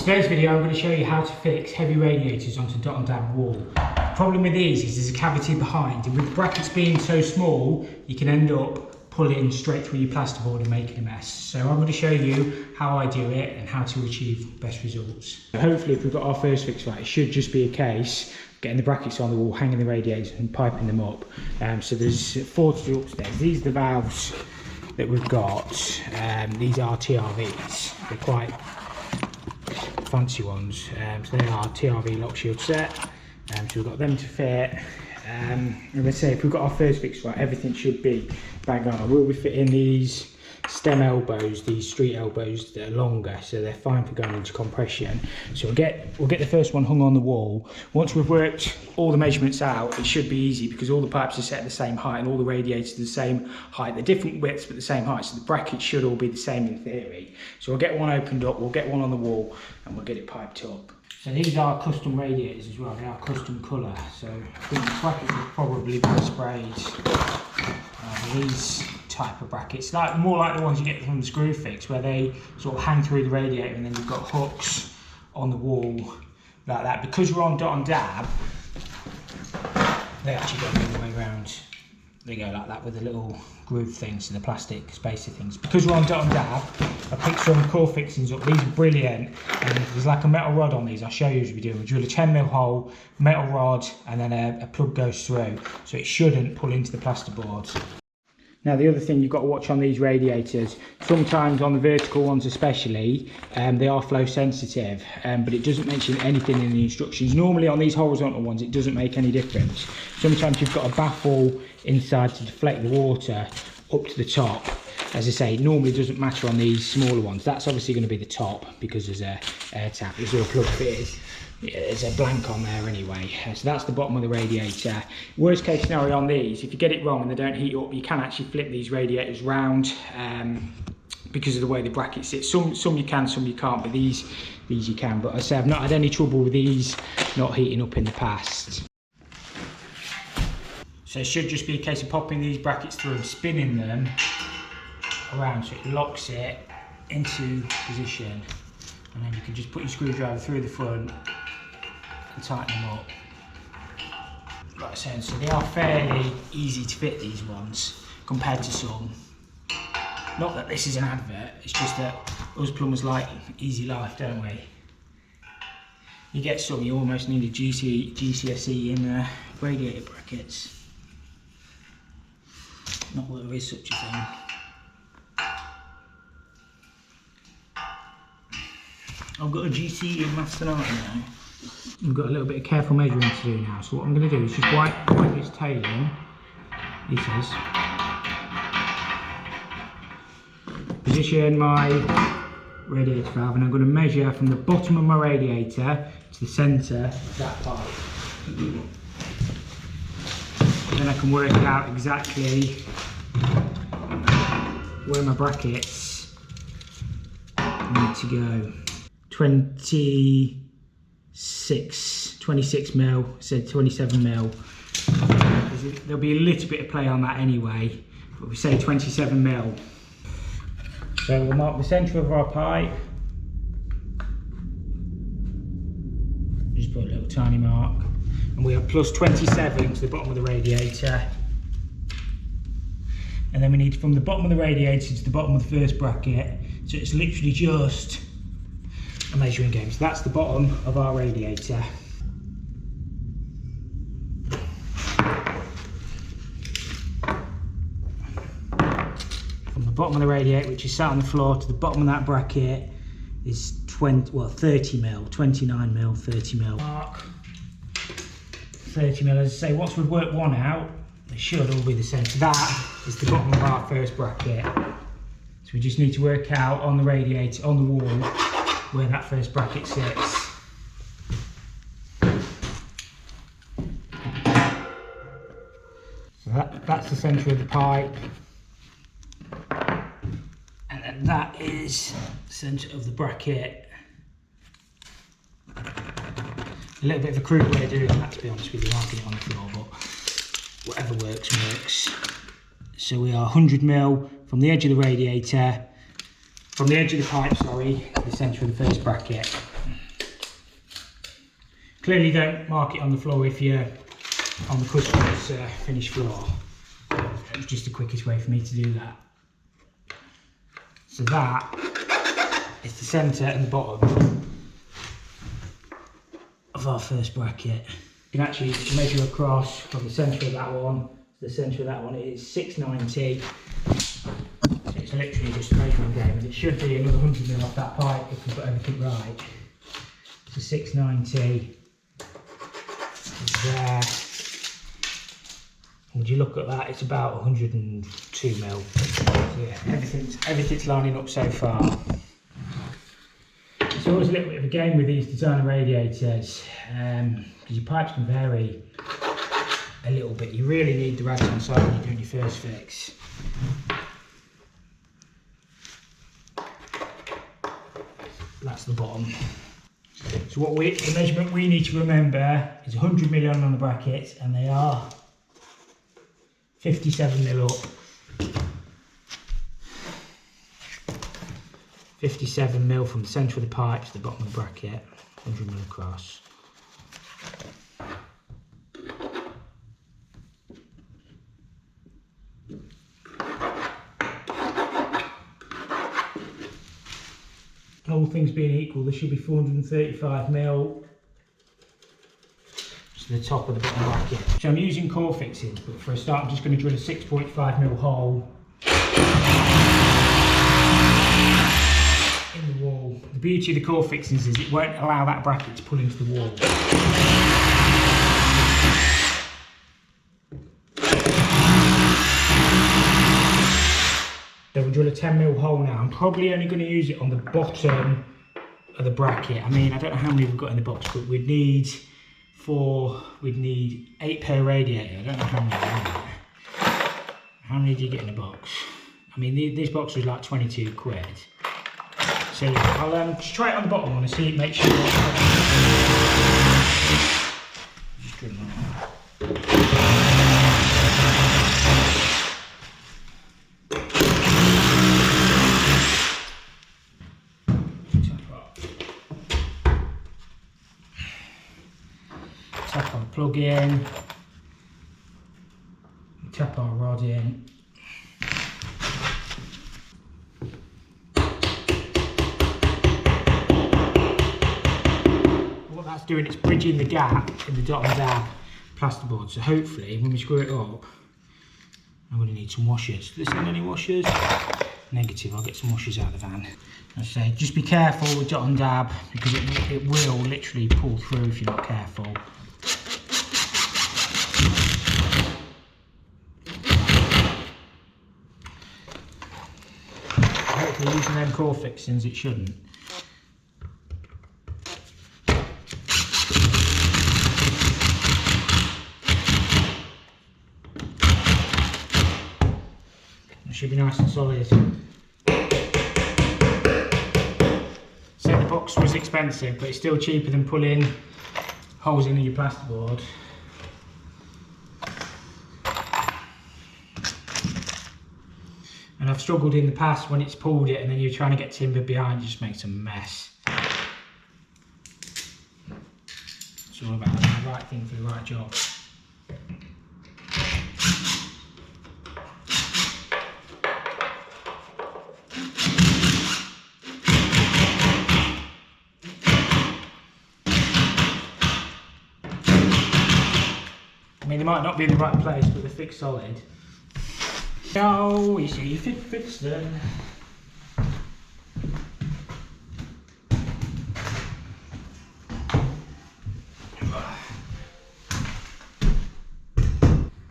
today's video I'm going to show you how to fix heavy radiators onto dot and dab wall. The problem with these is there's a cavity behind, and with the brackets being so small you can end up pulling straight through your plasterboard and making a mess. So I'm going to show you how I do it and how to achieve best results. Hopefully if we've got our first fix right, it should just be a case of getting the brackets on the wall, hanging the radiators and piping them up. So there's 4 to do upstairs. These are the valves that we've got. These are TRVs. They're quite fancy ones. So they are TRV lock shield set. So we've got them to fit. And let's say if we've got our first fix right, everything should be bang on. I will be fitting these stem elbows, these street elbows that are longer, so they're fine for going into compression. So we'll get the first one hung on the wall. Once we've worked all the measurements out, it should be easy because all the pipes are set at the same height and all the radiators are the same height. They're different widths but the same height, so the brackets should all be the same in theory. So we'll get one opened up, we'll get one on the wall and we'll get it piped up. So these are custom radiators as well, they are custom colour, so I think the brackets have probably been sprayed. These type of brackets, more like the ones you get from the screw fix, where they sort of hang through the radiator and then you've got hooks on the wall like that. Because we're on dot and dab, they actually go all the way around. They go like that with the little groove things, so the plastic spacer things. Because we're on dot and dab, I picked some core fixings up. These are brilliant, and there's like a metal rod on these. I'll show you as we do. We drill a 10mm hole, metal rod, and then a plug goes through, so it shouldn't pull into the plasterboard. Now the other thing you've got to watch on these radiators, sometimes on the vertical ones especially, they are flow sensitive, but it doesn't mention anything in the instructions. Normally on these horizontal ones it doesn't make any difference. Sometimes you've got a baffle inside to deflect the water up to the top. As I say, it normally doesn't matter on these smaller ones. That's obviously going to be the top because there's a air tap, there's a plug fitted. There's a blank on there anyway, so that's the bottom of the radiator. Worst case scenario on these, if you get it wrong and they don't heat up, you can actually flip these radiators round because of the way the bracket sits. Some you can, some you can't, but these you can. But I say I've not had any trouble with these not heating up in the past. So it should just be a case of popping these brackets through and spinning them around so it locks it into position, and then you can just put your screwdriver through the front and tighten them up. Like I said, so they are fairly easy to fit, these ones, compared to some. Not that this is an advert, it's just that us plumbers like easy life, don't we? You get some, you almost need a GCSE in radiator brackets. Not that there is such a thing. I've got a GCE in maths and art now. We've got a little bit of careful measuring to do now. So what I'm going to do is just wipe this tail in. This is. Position my radiator valve, and I'm going to measure from the bottom of my radiator to the centre of that pipe. And then I can work out exactly where my brackets need to go. 26 mil, said 27 mil. There'll be a little bit of play on that anyway, but we say 27 mil. So we'll mark the centre of our pipe. Just put a little tiny mark, and we are plus 27 to the bottom of the radiator. And then we need from the bottom of the radiator to the bottom of the first bracket, so it's literally just a measuring game. So that's the bottom of our radiator. From the bottom of the radiator, which is sat on the floor, to the bottom of that bracket is 30 mil, 29 mil, 30 mil. Mark 30 mil. As I say, once we've worked one out, they should all be the same. So that is the bottom of our first bracket. So we just need to work out on the radiator, on the wall, where that first bracket sits. So that's the centre of the pipe. And then that is the centre of the bracket. A little bit of a crude way of doing that, to be honest with you, marking it on the floor, but whatever works, works. So we are 100 mil from the edge of the radiator, from the edge of the pipe, sorry, to the centre of the first bracket. Clearly don't mark it on the floor if you're on the customer's finished floor. It was just the quickest way for me to do that. So that is the centre and the bottom of our first bracket. You can actually measure across from the centre of that one to the centre of that one. It is 690. So it's literally just a measuring game, and it should be another 100mm off that pipe if we put everything right. So 690 is there. Would you look at that? It's about 102mm. So yeah, everything's lining up so far. It's always a little bit of a game with these designer radiators, because your pipes can vary a little bit. You really need the radiator on side when you're doing your first fix. That's the bottom. So the measurement we need to remember is 100mm on the brackets, and they are 57mm up. 57mm from the centre of the pipe to the bottom of the bracket, 100mm across. All things being equal, there should be 435mm to the top of the bottom bracket. So I'm using core fixings, but for a start I'm just going to drill a 6.5mm hole in the wall. The beauty of the core fixings is it won't allow that bracket to pull into the wall. So we'll drill a 10mm hole now. I'm probably only going to use it on the bottom of the bracket. I mean, I don't know how many we've got in the box, but we'd need 8 per radiator. I don't know how many. How many do you get in a box? I mean, this box was like 22 quid. So I'll just try it on the bottom one and see it, make sure. Just drill that. Tap our plug in, tap our rod in. What that's doing, it's bridging the gap in the dot and dab plasterboard. So hopefully when we screw it up, I'm going to need some washers. Does this need any washers? Negative, I'll get some washers out of the van. I say, just be careful with dot and dab, because it will literally pull through if you're not careful. Hopefully using them core fixings it shouldn't. It should be nice and solid. So the box was expensive, but it's still cheaper than pulling holes into your plasterboard. And I've struggled in the past when it's pulled it and then you're trying to get timber behind, it just makes a mess. It's all about doing the right thing for the right job. I mean, they might not be in the right place, but they're fixed solid. Oh, you see, fix them.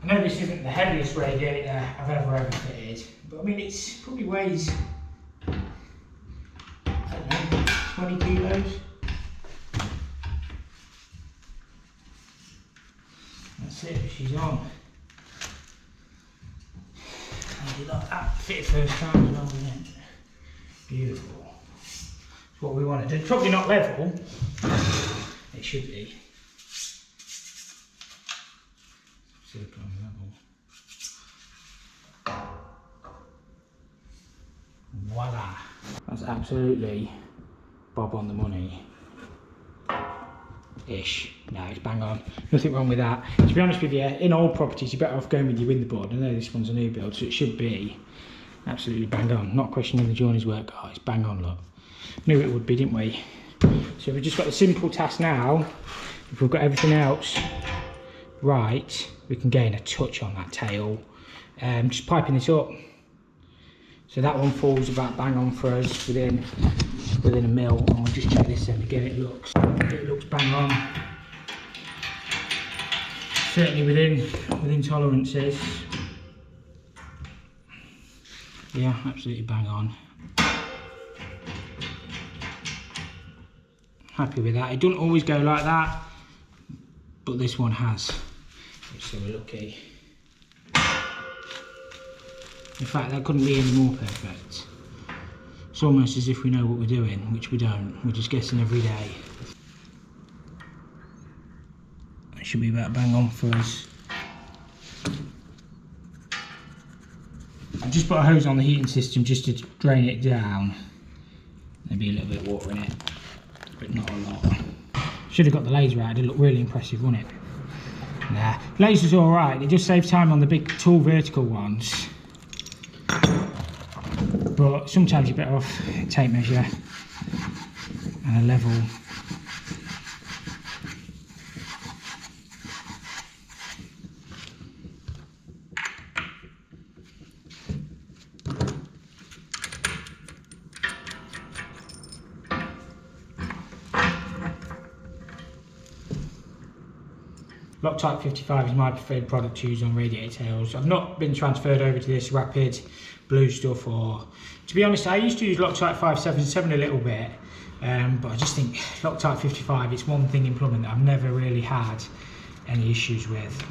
I know this isn't the heaviest radiator I've ever fitted, but I mean, it's probably weighs, I don't know, 20 kilos. That's it, she's on. Did that fit first time as well, didn't it? Beautiful. That's what we want to do. Probably not level. It should be. Silicone level. Voila. That's absolutely bob on the money. ish. No, it's bang on. Nothing wrong with that. To be honest with you, in old properties, you're better off going with your window board. I know this one's a new build, so it should be absolutely bang on. Not questioning the joiner's work, guys. Bang on, look. Knew it would be, didn't we? So we've just got the simple task now. If we've got everything else right, we can gain a touch on that tail. Just piping this up. So that one falls about bang on for us within a mil, and we'll just check this end again. It looks bang on. Certainly within tolerances. Yeah, absolutely bang on. Happy with that. It doesn't always go like that, but this one has, so we're lucky. In fact, that couldn't be any more perfect. It's almost as if we know what we're doing, which we don't. We're just guessing every day. It should be about bang on for us. I've just put a hose on the heating system just to drain it down. Maybe a little bit of water in it, but not a lot. Should have got the laser out. It'd look really impressive, wouldn't it? Nah, laser's all right. It just saves time on the big tall vertical ones. But sometimes you're better off tape measure and a level. Loctite 55 is my preferred product to use on radiator tails. I've not been transferred over to this rapid blue stuff, or to be honest, I used to use Loctite 577 a little bit, but I just think Loctite 55, it's one thing in plumbing that I've never really had any issues with.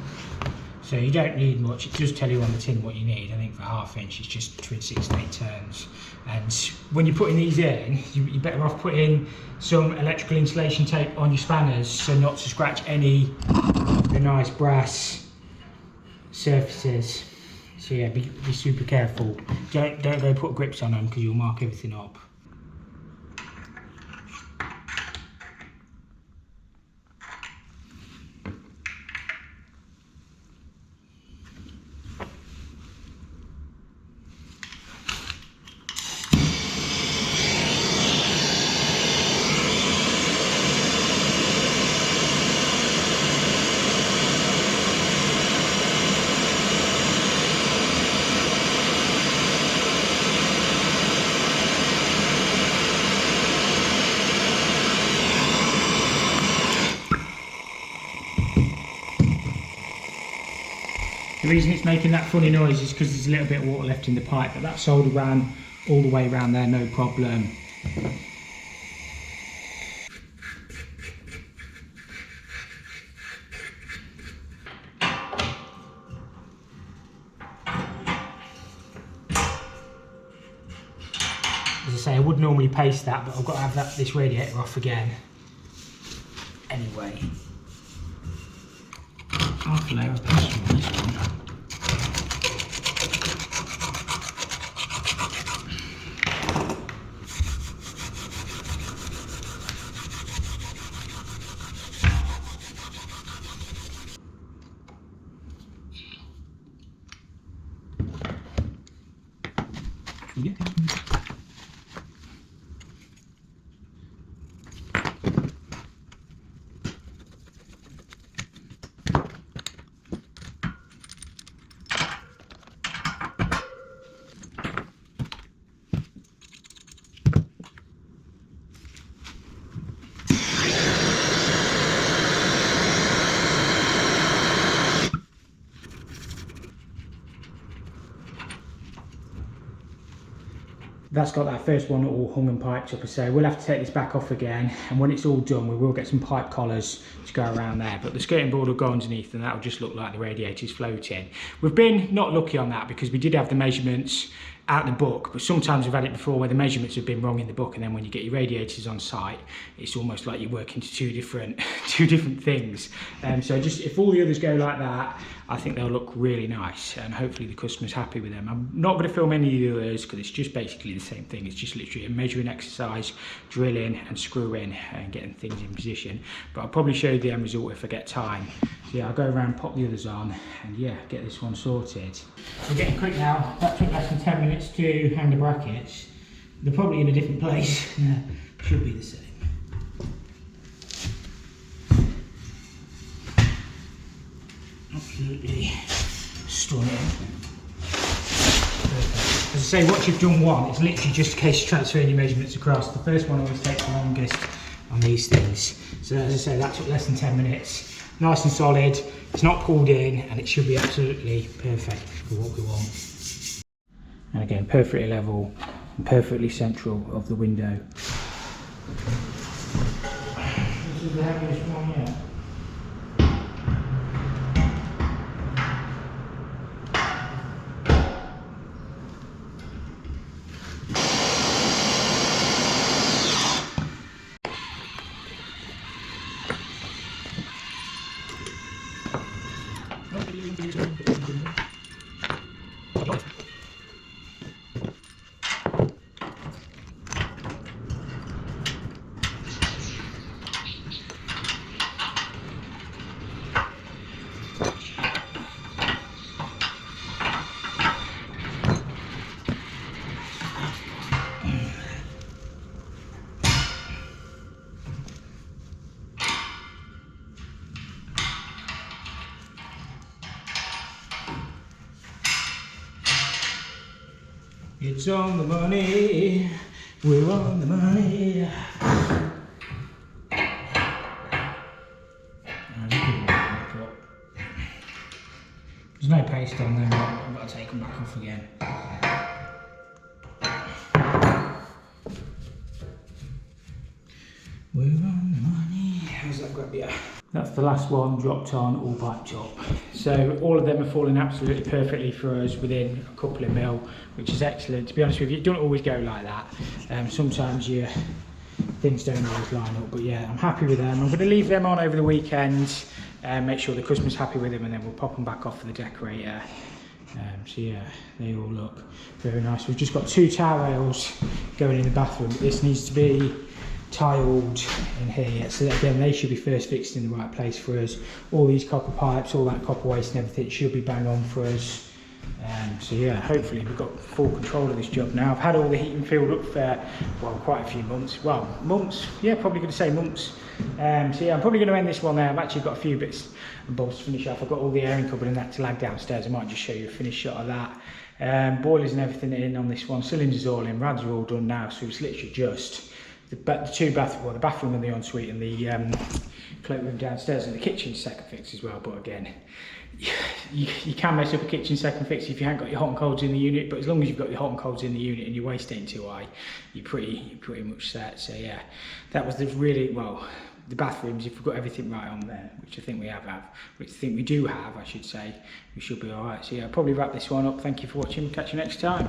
So you don't need much. It does tell you on the tin what you need. I think for ½ inch it's just between 6 and 8 turns. And when you're putting these in, you're better off putting some electrical insulation tape on your spanners so not to scratch any of the nice brass surfaces. So yeah, be super careful. Don't go put grips on them because you'll mark everything up. The reason it's making that funny noise is because there's a little bit of water left in the pipe, but that solder ran all the way around there, no problem. As I say, I would normally paste that, but I've got to have this radiator off again. Anyway. Half a layer of plaster on this one. Should we get this one? That's got that first one all hung and piped up, so we'll have to take this back off again, and when it's all done we will get some pipe collars to go around there, but the skirting board will go underneath and that will just look like the radiator's floating. We've been not lucky on that because we did have the measurements out the book, but sometimes I've had it before where the measurements have been wrong in the book, and then when you get your radiators on site, it's almost like you're working to two different things. So just if all the others go like that, I think they'll look really nice, and hopefully the customer's happy with them. I'm not going to film any of the others because it's just basically the same thing. It's just literally a measuring exercise, drilling and screwing and getting things in position. But I'll probably show you the end result if I get time. So yeah, I'll go around, pop the others on, and yeah, get this one sorted. We're getting quick now. That took less than 10 minutes to hang the brackets. They're probably in a different place. Should be the same. Absolutely stunning. Perfect. As I say, once you've done one, it's literally just a case of transferring your measurements across. The first one always takes the longest on these things. So as I say, that took less than 10 minutes. Nice and solid, it's not pulled in, and it should be absolutely perfect for what we want. And again, perfectly level and perfectly central of the window. This is the heaviest one yet. It's on the money, we're on the money. There's no paste on them, I've got to take them back off again. We're on the money. How's that grab you? That's the last one dropped on, all piped up. So all of them are falling absolutely perfectly for us within a couple of mil, which is excellent. To be honest with you, it don't always go like that. Sometimes things don't always line up, but yeah, I'm happy with them. I'm going to leave them on over the weekend and make sure the customer's happy with them, and then we'll pop them back off for the decorator. So yeah, they all look very nice. We've just got 2 towel rails going in the bathroom. This needs to be tiled in here, so that again they should be first fixed in the right place for us. All these copper pipes, all that copper waste and everything should be bang on for us. So yeah, hopefully we've got full control of this job now. I've had all the heating filled up for, well, quite a few months. Well, months, yeah, probably going to say months. So yeah, I'm probably going to end this one there. I've actually got a few bits and bobs to finish off. I've got all the airing cupboard and that to lag downstairs. I might just show you a finished shot of that. Boilers and everything in on this one. Cylinders all in, rads are all done now, so it's literally just the bathroom and the ensuite and the cloakroom downstairs, and the kitchen second fix as well. But again, you can mess up a kitchen second fix if you haven't got your hot and colds in the unit, but as long as you've got your hot and colds in the unit and your waste ain't too high, you're pretty much set. So yeah, that was the bathrooms, if we've got everything right on there, which I think we we do have, I should say, we should be alright. So yeah, I'll probably wrap this one up. Thank you for watching, catch you next time.